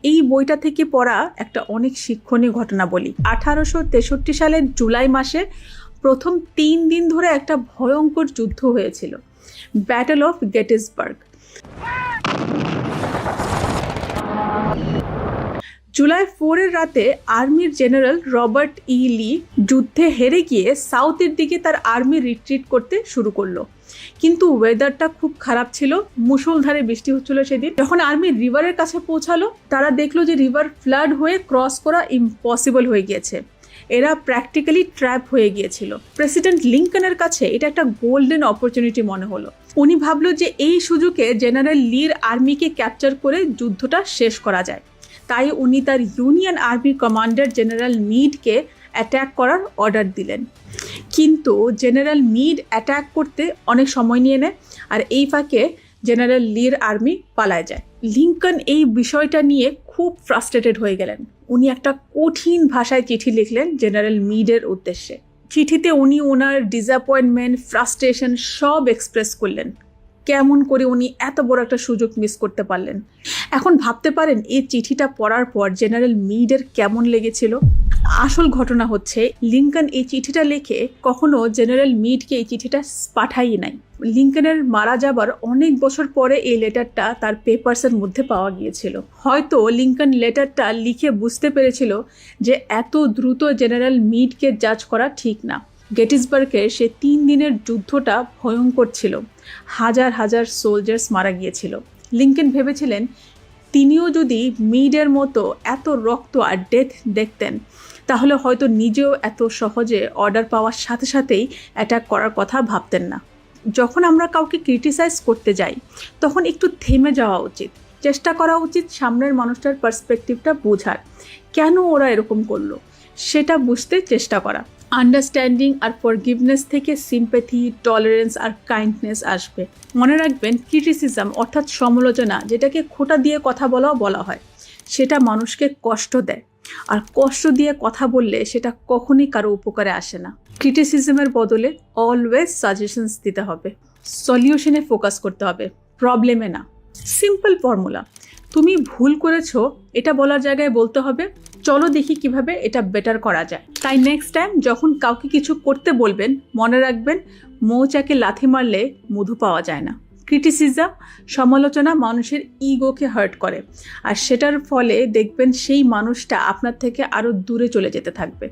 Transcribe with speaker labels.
Speaker 1: এই বইটা থেকে পড়া একটা অনেক শিক্ষণীয় ঘটনা বলি। 1863 সালের জুলাই মাসে প্রথম 3 দিন ধরে একটা ভয়ঙ্কর যুদ্ধ হয়েছিল, ব্যাটল অফ গেটিসবার্গ। জুলাই 4-এর রাতে আর্মির জেনারেল রবার্ট লি যুদ্ধে হেরে গিয়ে সাউথের দিকে তার আর্মি রিট্রিট করতে শুরু করলো। কিন্তু ওয়েদারটা খুব খারাপ ছিল, মুষলধারে বৃষ্টি হচ্ছিল সেদিন। যখন আর্মি রিভারের কাছে পৌঁছালো, তারা দেখলো যে রিভার ফ্লাড হয়ে ক্রস করা ইম্পসিবল হয়ে গিয়েছে। এরা প্র্যাকটিক্যালি ট্র্যাপ হয়ে গিয়েছিল। প্রেসিডেন্ট লিঙ্কনের কাছে এটা একটা গোল্ডেন অপরচুনিটি মনে হলো। উনি ভাবলো যে এই সুযোগে জেনারেল লির আর্মিকে ক্যাপচার করে যুদ্ধটা শেষ করা যায়। তাই উনি তার ইউনিয়ন আর্মি কমান্ডার জেনারেল মিডকে অ্যাট্যাক করার অর্ডার দিলেন। কিন্তু জেনারেল মিড অ্যাট্যাক করতে অনেক সময় নিয়ে নেয়, আর এই ফাঁকে জেনারেল লির আর্মি পালায় যায়। লিঙ্কন এই বিষয়টা নিয়ে খুব ফ্রাস্ট্রেটেড হয়ে গেলেন। উনি একটা কঠিন ভাষায় চিঠি লিখলেন জেনারেল মিডের উদ্দেশ্যে। চিঠিতে উনি ওনার ডিসঅ্যাপয়েন্টমেন্ট, ফ্রাস্ট্রেশন সব এক্সপ্রেস করলেন। কেমন করে উনি এত বড় একটা সুযোগ মিস করতে পারলেন। এখন ভাবতে পারেন এই চিঠিটা পড়ার পর জেনারেল মিডের কেমন লেগেছিল। আসল ঘটনা হচ্ছে, লিঙ্কন এই চিঠিটা লিখে কখনো জেনারেল মিডকে এই চিঠিটা পাঠাই নাই। লিঙ্কনের মারা যাবার অনেক বছর পরে এই লেটারটা তার পেপারসের মধ্যে পাওয়া গিয়েছিল। হয়তো লিঙ্কন লেটারটা লিখে বুঝতে পেরেছিল যে এত দ্রুত জেনারেল মিডকে জাজ করা ঠিক না। গেটিসবার্গের সে 3 দিনের যুদ্ধটা ভয়ঙ্কর ছিল। হাজার হাজার সোলজার্স মারা গিয়েছিল। লিঙ্কন ভেবেছিলেন তিনিও যদি মিডের মতো এত রক্ত আর ডেথ দেখতেন, তাহলে হয়তো নিজেও এত সহজে অর্ডার পাওয়ার সাথে সাথেই অ্যাটাক করার কথা ভাবতেন না। যখন আমরা কাউকে ক্রিটিসাইজ করতে যাই, তখন একটু থেমে যাওয়া উচিত। চেষ্টা করা উচিত সামনের মানুষটার পার্সপেক্টিভটা বোঝার। কেন ওরা এরকম করলো সেটা বুঝতে চেষ্টা করা। আন্ডারস্ট্যান্ডিং আর ফরগিভনেস থেকে সিম্প্যাথি, টলারেন্স আর কাইন্ডনেস আসবে। মনে রাখবেন, ক্রিটিসিজম অর্থাৎ সমালোচনা, যেটাকে খোঁটা দিয়ে কথা বলা হয়, সেটা মানুষকে কষ্ট দেয়। আর কষ্ট দিয়ে কথা বললে সেটা কখনই কারো উপকারে আসে না। ক্রিটিসিজমের বদলে অলওয়েজ সাজেশনস দিতে হবে। সলিউশনে ফোকাস করতে হবে, প্রবলেমে না। সিম্পল ফর্মুলা, তুমি ভুল করেছো এটা বলার জায়গায় বলতে হবে চলো দেখি কিভাবে এটা বেটার করা যায়। তাই নেক্সট টাইম যখন কাউকে কিছু করতে বলবেন, মনে রাখবেন মৌচাকে লাথি মারলে মধু পাওয়া যায় না। ক্রিটিসিজম, সমালোচনা মানুষের ইগোকে হার্ট করে, আর সেটার ফলে দেখবেন সেই মানুষটা আপনার থেকে আরও দূরে চলে যেতে থাকবে।